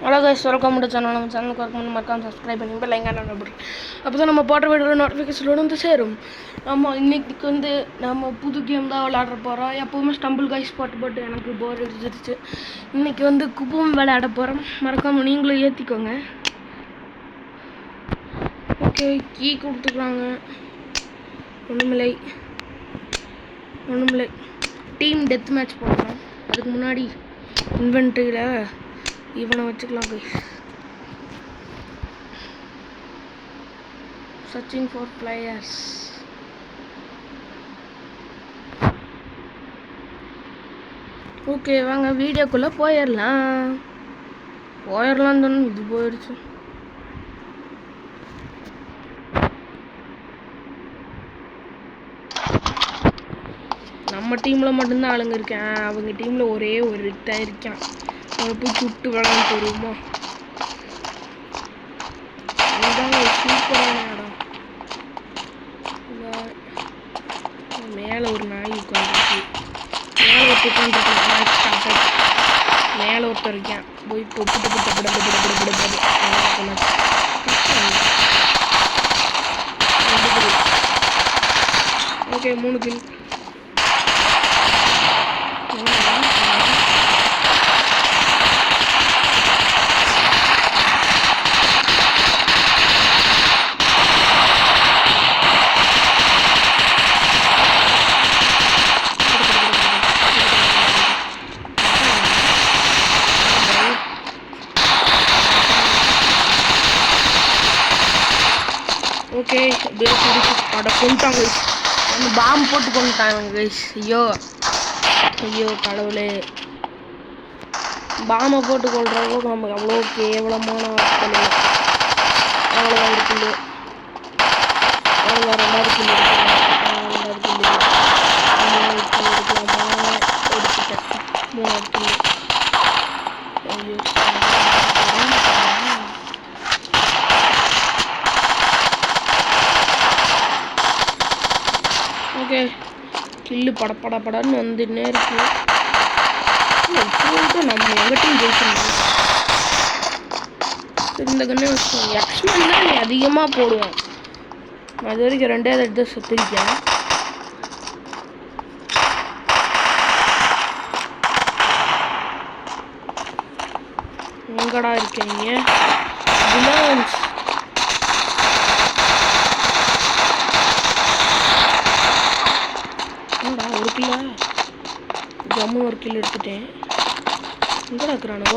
Hello guys, welcome to channel. நம்ம சேனலுக்கு வரணும் மறக்காம சப்ஸ்கிரைப் பண்ணி பெல் ஐக்கான நம்பர் அப்போ தான் நம்ம போட்ட வீடியோ நோட்டிஃபிகேஷன் வந்து சேரும். நம்ம இன்னைக்கு வந்து நம்ம புது கேம் தான் விளையாட போகிறோம். எப்போவுமே ஸ்டம்பிள் கைஸ் போட்டு எனக்கு போர் அடிச்சிருச்சு. இன்னைக்கு வந்து குப்பம் விளையாட போகிறோம். மறக்காம நீங்களும் ஏற்றிக்கோங்க. Okay, key கொடுத்துக்குறாங்க. ஒன்றுமில்லை டீம் டெத் மேட்ச் போடுறோம். அதுக்கு முன்னாடி இன்வென்ட்ரியில் இவனை வச்சுக்கலாம் guys. Searching for players. Okay, வாங்க வீடியோக்குள்ளே போயிடலாம் தானே. இது போயிடுச்சு. நம்ம டீமில் மட்டும்தான் ஆளுங்க இருக்கேன். அவங்க டீமில் ஒரே ஒரு தான் இருக்கான். அவனை போய் சுட்டு விளாண்டு போடுவோமா? அதுதாங்க சூப்பரான இடம். மேலே ஒரு நாய் உட்காந்துருக்கு. மேலே ஒருத்தர் இருக்கேன். போய் ஓகே, 3 கில். ஓகே, அப்படியே கொண்டுட்டாங்க. வந்து பாம்பு போட்டு கொண்டுட்டாங்க கைஸ். ஐயோ கடவுளே, பாம்பை போட்டு கொள்ற அளவுக்கு நமக்கு அவ்வளோ கேவலமான ஆட்கள் இல்லை. அவ்வளோ இருக்குல்ல, அவ்வளோ 2 கிலோ எடுத்துட்டேன். 3 கிலோ. ஐயோ, ஓகே, கில்லு படன்னு வந்துன்னே இருக்கு. நம்ம எங்கிட்டையும் ஜெயிக்கணும். இந்த கண்ணே வச்சுக்கோங்க. எக்ஸ்மெண்ட் தான் நீ அதிகமாக போடுவோம். நான் இது வரைக்கும் 2வது எடுத்து சுற்றிருக்கேன். எங்கடா இருக்கீங்க? ஒரு கிலோ ஜம்மு 1 கிலோ எடுத்துட்டேன். எங்கடா இருக்கிறானோ?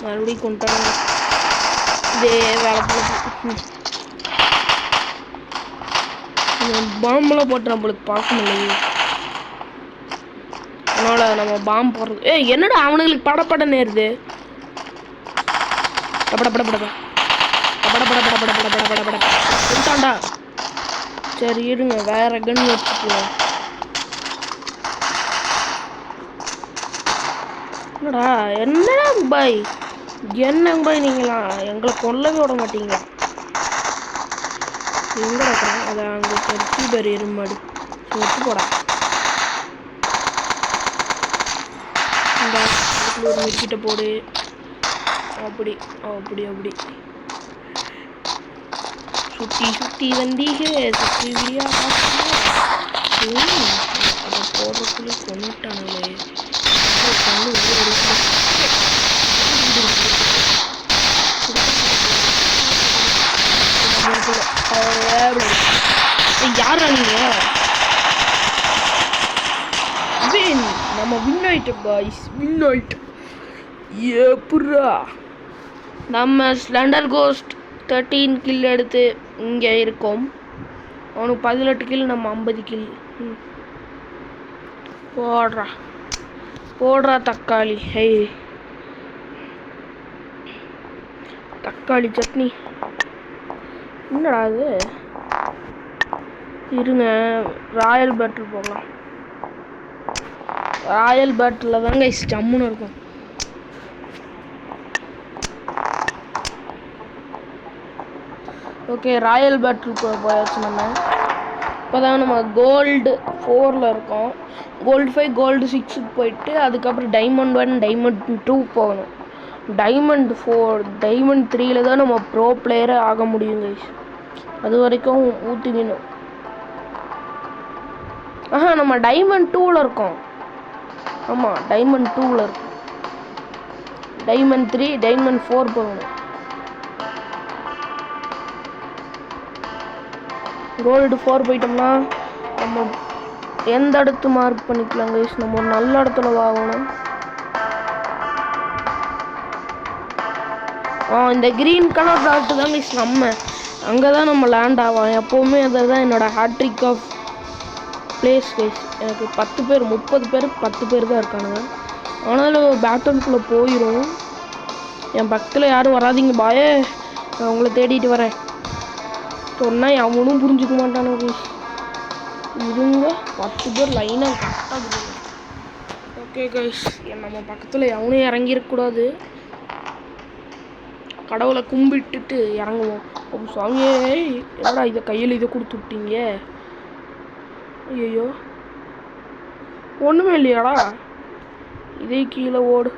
மறுபடியும் கொண்டாங்க. இதே வேலை போல பாம்பெல்லாம் போட்டு நம்மளுக்கு பார்க்க முடியல. அதனால நம்ம பாம்பு போடுறது. என்னடா அவனுங்களுக்கு படப்பட நேருது. கொண்டாண்டா. சரி இருங்க, வேற கன் வச்சுக்குவோம். என்னடா என்னங்க பாய் நீங்களா எங்களை கொல்லவே விட மாட்டீங்களா? எங்க இருக்கிறேன்? அதை அங்கே கட்சி பேர் எருமாடு வச்சு போடா. இந்த மிக்கிட்ட போடு. அப்படி சுத்தி வந்தீங்க. சுத்தி விரியா அதை போடுறதுக்குள்ளே கொண்டுட்டானுங்களே. யாரா நீங்க? நம்ம வின் ஆயிட்டோம் பாய்ஸ். எப்படா நம்ம ஸ்லெண்டர் கோஸ்ட் 13 கில் எடுத்து இங்கே இருக்கோம். அவனுக்கு 18 கில், நம்ம 50 கில். போடுறா தக்காளி. தக்காளி சட்னி. என்னடா அது? இருங்க, ராயல் பேட்டில் போகலாம். ராயல் பேட்டில் தாங்க ஜம்முன்னு இருக்கும். ஓகே, ராயல் பேட்டில் போயாச்சு. நம்ம இப்போ தான் நம்ம கோல்டு 4ல் இருக்கோம். கோல்டு 5 கோல்டு 6க்கு போயிட்டு அதுக்கப்புறம் டைமண்ட் 1 டைமண்ட் 2 போகணும். டைமண்ட் 4 டைமண்ட் 3ல தான் நம்ம ப்ரோ பிளேயரே ஆக முடியும் கைஸ். அது வரைக்கும் ஊற்றிக்கணும். நம்ம டைமண்ட் 2ல் இருக்கோம். ஆமாம் டைமண்ட் 2ல் இருக்கும். டைமண்ட் 3 டைமண்ட் 4 போகணும். கோல்டு 4 போயிட்டோம்னா நம்ம எந்த இடத்து மார்க் பண்ணிக்கலாம் கைஸ். நம்ம ஒரு நல்ல இடத்துல வாங்கணும். இந்த க்ரீன் கலர் டாட்டு தான் கைஸ் நம்ம அங்கே தான் நம்ம லேண்ட் ஆகும் எப்போவுமே. அதை தான் என்னோட ஹேட்ரிக் ஆஃப் பிளேஸ் கைஸ். எனக்கு 10 பேர் 30 பேர் 10 பேர் தான் இருக்கானுங்க. ஆனாலும் பேட்டலுக்குள்ளே போயிடும். என் பக்கத்தில் யாரும் வராதிங்க பாயே, நான் உங்களை தேடிட்டு வரேன் சொன்னால் அவனும் புரிஞ்சுக்க மாட்டானு கைஸ். இருங்க 10 பேர் லைனாக கரெக்டாக. ஓகே கைஸ், நம்ம பக்கத்தில் எவனும் இறங்கிடக்கூடாது. கடவுளை கும்பிட்டுட்டு இறங்குவோம். அப்போ சாமியே என்னடா இதை கையில் இதை கொடுத்து விட்டீங்க. ஐயோ ஒன்றுமே இல்லையாடா. இதே கீழே ஓடு.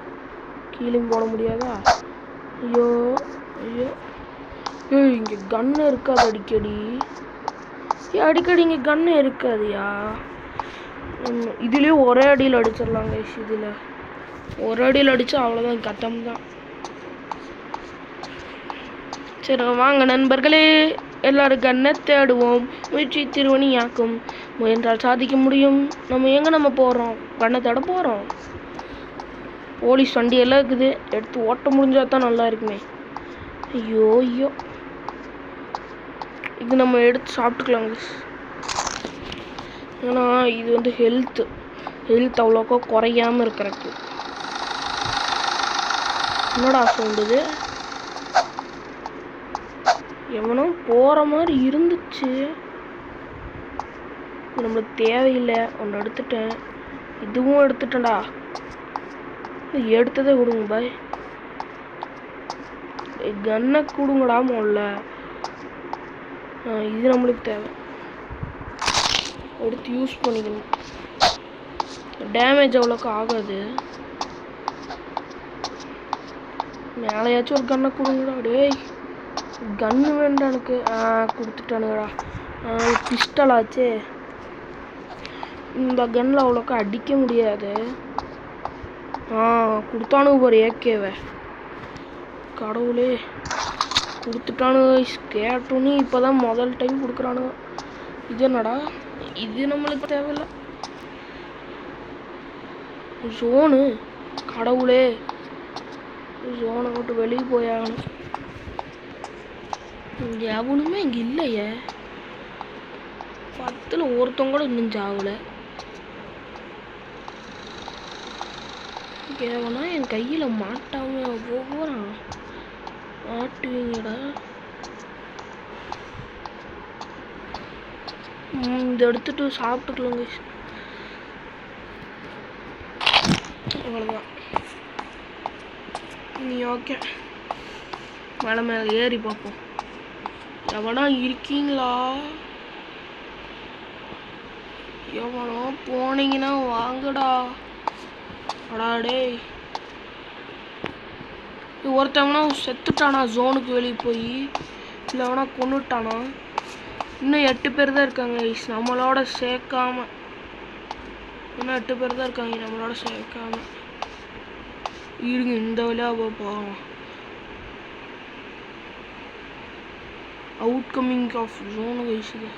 கீழேயும் போட முடியாதா. ஐயோ ஐயோ இங்கே கன்னு இருக்காது அடிக்கடி. அடிக்கடி இங்கே கன்னு இருக்காதுயா. இதுலேயும் ஒரே அடியில் அடிச்சிடலாம் கைஸ். இதில் ஒரு அடியில் அடித்தா அவ்வளோதான், கட்டம் தான். சரி வாங்க நண்பர்களே, எல்லாரும் கண்ணை தேடுவோம். முயற்சி திருவணியாக்கும். முயன்றால் சாதிக்க முடியும். நம்ம போகிறோம், கண்ணை தேட போகிறோம். போலீஸ் வண்டி எல்லாம் இருக்குது, எடுத்து ஓட்ட முடிஞ்சா தான் நல்லா இருக்குமே. ஐயோ ஐயோ இது நம்ம எடுத்து சாப்பிட்டுக்கலாங்க. ஏன்னா இது வந்து ஹெல்த் அவ்வளோக்கா குறையாமல் இருக்கிறக்கு. என்னடா சொல்லுது, எவனோ போகிற மாதிரி இருந்துச்சு. இது நம்மளுக்கு தேவையில்லை. ஒன்று எடுத்துட்டேன், இதுவும் எடுத்துட்டேன்டா. எடுத்ததே கொடுங்க பாய். கன்னை கொடுங்கடா முதல்ல. இது நம்மளுக்கு தேவை, எடுத்து யூஸ் பண்ணிக்கணும். டேமேஜ் அவ்வளோக்கா ஆகாது. மேலேயாச்சும் ஒரு கன்னை கொடுங்கடா. டேய் கன்னு வேண்டாம் எனக்கு. கொடுத்துட்டானுங்கடா. பிஸ்டல் ஆச்சே. இந்த கன்னில் அவ்வளோக்கா அடிக்க முடியாது. கொடுத்தானுங்க ஒரு ஏகேவை. கடவுளே கொடுத்துட்டானுங்க. கேட்டோன்னே இப்போ தான் முதல் டைம் கொடுக்குறானுங்க. இது என்னடா, இது நம்மளுக்கு தேவையில்லை. ஜோனு, கடவுளே ஜோனை விட்டு வெளியே போயாகணும். எவனுமே இங்கே இல்லையே. 10ல் ஒருத்தவங்க கூட இன்னும் சாவல. எவனா என் கையில் மாட்டாம போகிறான். மாட்டுவீங்கடா. இந்த எடுத்துட்டு சாப்பிட்டுக்கலாங்க. அவ்வளோதான். நீ ஓகே, மேலே ஏறி பார்ப்போம். எவனா இருக்கீங்களா? எவனோ போனீங்கன்னா வாங்கடா. அடாடே ஒருத்தவனா செத்துட்டானா ஜோனுக்கு வெளியே போய், இல்லை எவனா கொண்டுட்டானா. இன்னும் 8 பேர் தான் இருக்காங்க நம்மளோட சேர்க்காம. இன்னும் 8 பேர் தான் இருக்காங்க நம்மளோட சேர்க்காம. இருங்க இந்த வழியாக போகலாம். அவுட்கமிங் ஆஃப் ஜோனு வயசுது.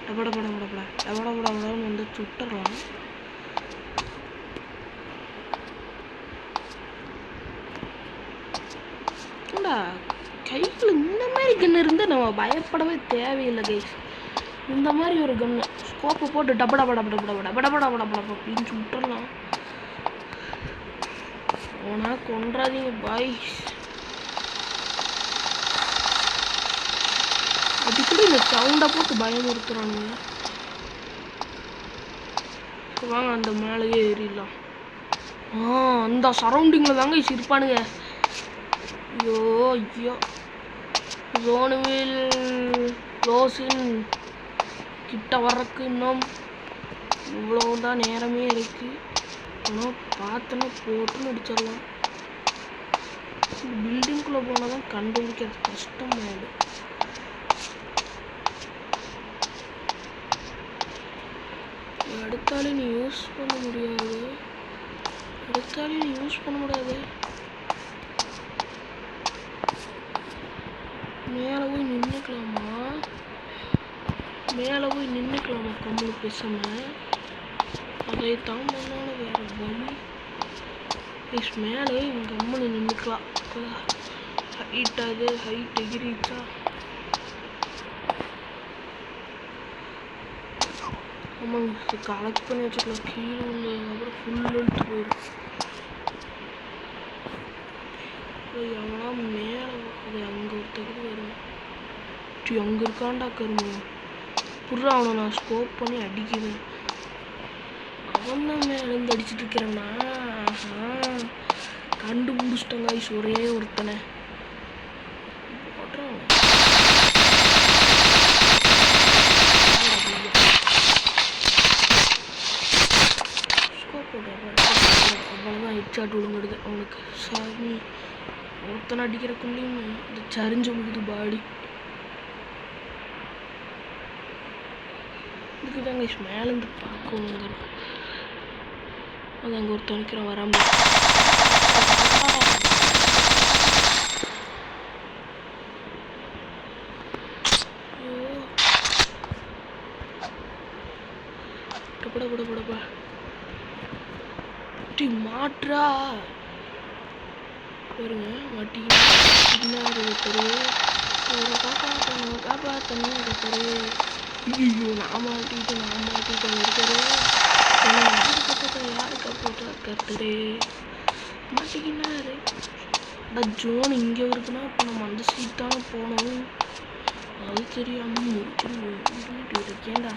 டபடபடன்னு வந்து சுட்டுறலாம். கையில் இந்த மாதிரி கன்று இருந்தால் நம்ம பயப்படவே தேவையில்லை கைஸ். இந்த மாதிரி ஒரு கன்று ஸ்கோப்பை போட்டு அப்படின்னு சுட்டுறலாம். ஓனா கொன்றாதீங்க பாய்ஸ். அடிக்கடி இந்த சவுண்டை போட்டு பயமுறுத்துறானுங்க. வாங்க அந்த மேலேயே ஏறிடலாம். அந்த சரௌண்டிங்கில் தாங்க இருப்பானுங்க. ஐயோ ஐயோ ஜோனுவில் க்ளோஸின் கிட்ட வர்றதுக்கு இன்னும் இவ்வளவுதான் நேரமே இருக்கு. ஆனால் பார்த்தோன்னா போட்டுன்னு அடிச்சிடலாம். பில்டிங்குள்ளே போனால் தான் கண்டுபிடிக்கிறது கஷ்டமாயிடும். அடுத்தாலே நீ யூஸ் பண்ண முடியாது. மேலே போய் நின்றுக்கலாமா கம்மு பேசாம? அதைத்தான் பண்ணாலும் வேற வழி. மேலே இங்கே கம்மனு நின்றுக்கலாம். ஹைட் எகிரிச்சா. ஆமாங்க, கலெக்ட் பண்ணி வச்சுக்கலாம். கீழே உள்ள அப்புறம் ஃபுல் எடுத்து போயிடும். எவனா மேலே அது அங்கே ஒருத்தருக்கு வரும். அங்கே இருக்காண்டா கருமோ. புறா அவனை நான் ஸ்கோப் பண்ணி அடிக்கிறேன். அவன் தான் மேலேருந்து அடிச்சுட்டு இருக்கிறேன்னா கண்டுபிடிச்சிட்டாங்க. ஒரே ஒருத்தனை போடுறான். அவ்வளோதான் ஹெட்ஷாட் விழுந்துடுது அவனுக்கு. சாமி, ஒருத்தனை அடிக்கிறக்குள்ளேயும் இது சரிஞ்சு விழுது பாடி. இதுக்கு தாங்க மேலேருந்து பார்க்கணுங்க. அது அங்கே ஒருத்தன் நிற்கிறான் வராமல். படப்பா மாற்றா பாருங்க. மாட்டிக்கிட்டு காப்பாற்றணும் கத்தரு. ஐயோ, நான் மாட்டிக்கிட்டேன் இருக்கிறேன். யாரு காப்பாற்றா கத்தரு மாட்டிக்கினாரு. ஜோன் இங்கே இருக்குன்னா இப்போ நம்ம அந்த சீட் தானே போனோம். அது தெரியாமல் முடிச்சுட்டு இருக்கேன்டா.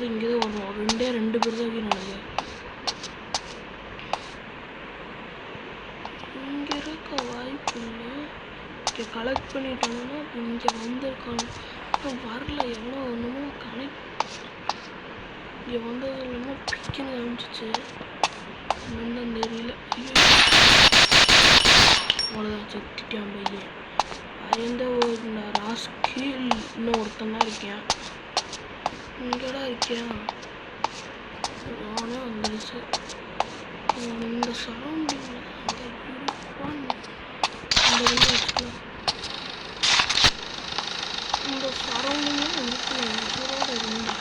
இங்கே தான் வரும். ரெண்டு பேர் தான் வைக்கணும். இங்கே இருக்க வாய்ப்பு இல்லை. இங்கே கலெக்ட் பண்ணிட்டோம்னா இங்கே வந்திருக்காங்க. வரல, எவ்வளோ ஒன்றுமோ கனெக்ட் இங்கே வந்தது இல்லாமல் பிக்குன்னு காமிச்சிச்சு. என்னன்னு தெரியல. அவ்வளோதான், செத்துட்டான் பையன். எந்த ஒரு ராஸ்கீல் இன்னும் ஒருத்தன் தான் இருக்கேன். இங்கடா இருக்கியா? நானே வந்துடுச்சு. இந்த சரௌண்டிங்கில் வச்சுக்கலாம். இந்த சரௌண்டிங்கில் உயிரோட இருந்தா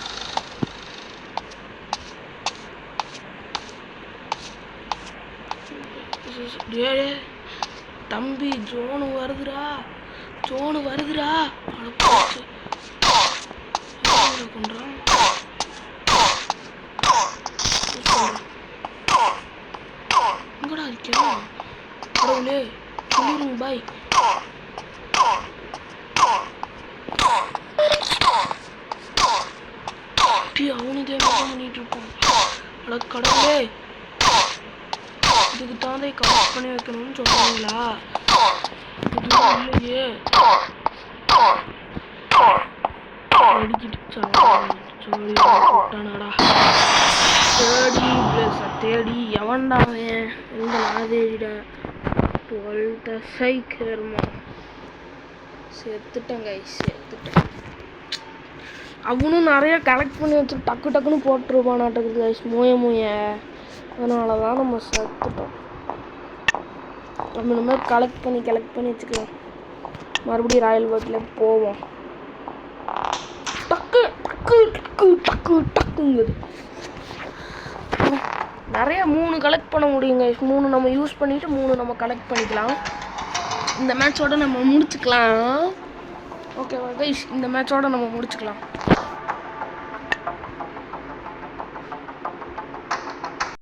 தம்பி. ஜோனு வருதுடா. கொண்டான் எங்கடா இருக்கா? கடவுளே, சொல்லிருங்க பாய். அவனுக்கு பண்ணிட்டு இருப்பான். அட கடவுளே, இதுக்கு தான் கலெக்ட் பண்ணி வைக்கணும்னு சொல்லுவாங்களா? இல்லையே. தேடி எவன்டா எங்க நாதேடிடா 12th சைக்கிரமா செத்துட்டேன். அவனும் நிறைய கலெக்ட் பண்ணி வச்சு டக்குன்னு போட்டுருப்பானாட்டுக்குது கைஸ். மூய அதனால தான் நம்ம செத்துட்டோம். நம்ம இந்த மாதிரி கலெக்ட் பண்ணி வச்சுக்கலாம். மறுபடியும் ராயல் வேர்ல்டில் போவோம். டக்குங்குது. நிறைய 3 கலெக்ட் பண்ண முடியுங்க. 3 நம்ம யூஸ் பண்ணிவிட்டு 3 நம்ம கலெக்ட் பண்ணிக்கலாம். இந்த மேட்சோட நம்ம முடிச்சுக்கலாம். ஓகேவா கைஸ்? இந்த மேட்சோட நம்ம முடிச்சுக்கலாம்.